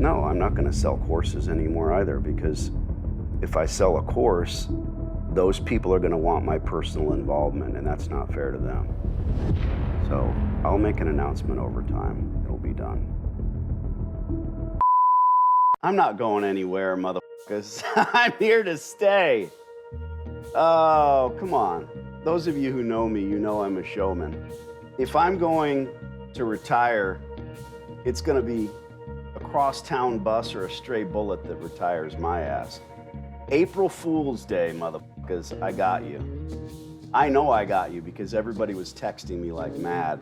No, I'm not going to sell courses anymore either, because if I sell a course, those people are going to want my personal involvement, and that's not fair to them. So I'll make an announcement over time. It'll be done. I'm not going anywhere, motherfuckers. I'm here to stay. Oh, come on. Those of you who know me, you know I'm a showman. If I'm going to retire, it's going to be a crosstown bus or a stray bullet that retires my ass. April Fool's Day, motherfuckers, I got you. I know I got you because everybody was texting me like mad.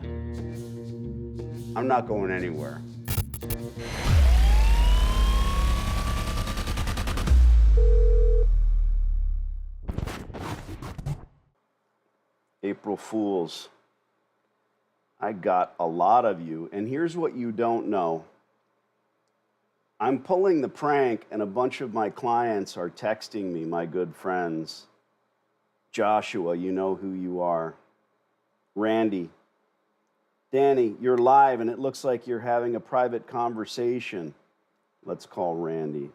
I'm not going anywhere. April Fools. I got a lot of you, and here's what you don't know. I'm pulling the prank, and a bunch of my clients are texting me, my good friends. Joshua, you know who you are. Randy. Danny, you're live, and it looks like you're having a private conversation. Let's call Randy.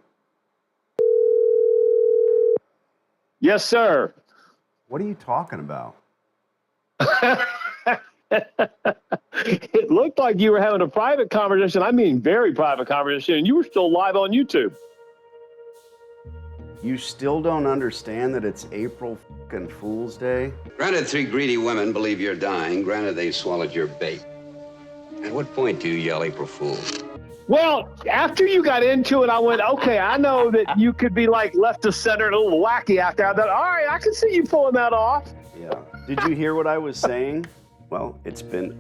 Yes, sir. What are you talking about? It looked like you were having a private conversation. I mean, very private conversation, and you were still live on YouTube. You still don't understand that it's April fucking Fool's Day? Granted, 3 greedy women believe you're dying. Granted, they swallowed your bait. At what point do you yell April Fool? Well, after you got into it, I went, okay, I know that you could be like left to center and a little wacky after. I thought, all right, I can see you pulling that off. Yeah. Did you hear what I was saying? Well,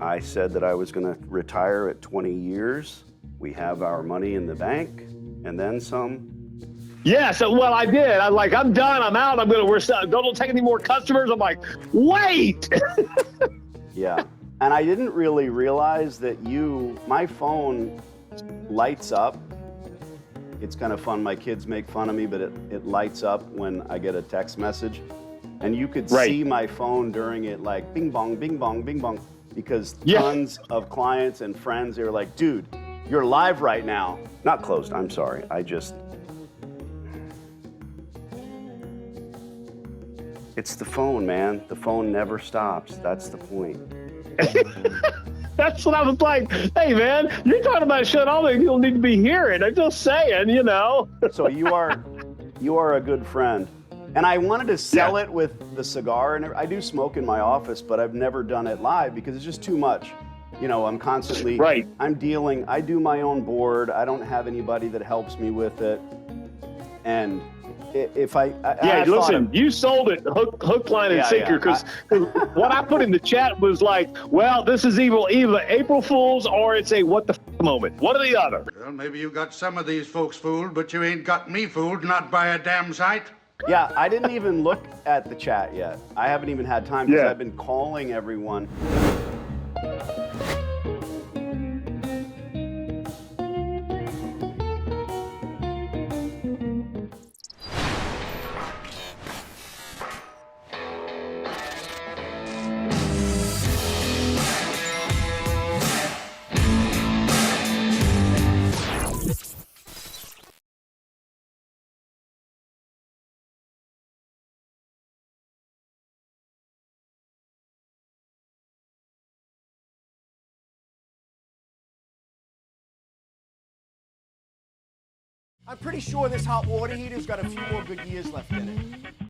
I said that I was going to retire at 20 years. We have our money in the bank, and then some. Yeah, so, well, I did. I'm like, I'm done. I'm out. Don't take any more customers. I'm like, wait. Yeah. And I didn't really realize that my phone lights up. It's kind of fun. My kids make fun of me, but it lights up when I get a text message. And you could see my phone during it, like bing bong, bing bong, bing bong, because tons of clients and friends, they were like, dude, you're live right now. Not closed, I'm sorry. It's the phone, man. The phone never stops. That's the point. That's what I was like. Hey, man, you're talking about shit all the people need to be hearing. I'm just saying, you know. So you are a good friend. And I wanted to sell it with the cigar, and I do smoke in my office, but I've never done it live because it's just too much. You know, I'm constantly, I do my own board. I don't have anybody that helps me with it. And if listen, you sold it hook, line, and sinker, because what I put in the chat was like, well, this is either April Fool's or it's a what the f moment. One or the other. Well, maybe you got some of these folks fooled, but you ain't got me fooled, not by a damn sight. Yeah, I didn't even look at the chat yet. I haven't even had time because I've been calling everyone. I'm pretty sure this hot water heater's got a few more good years left in it.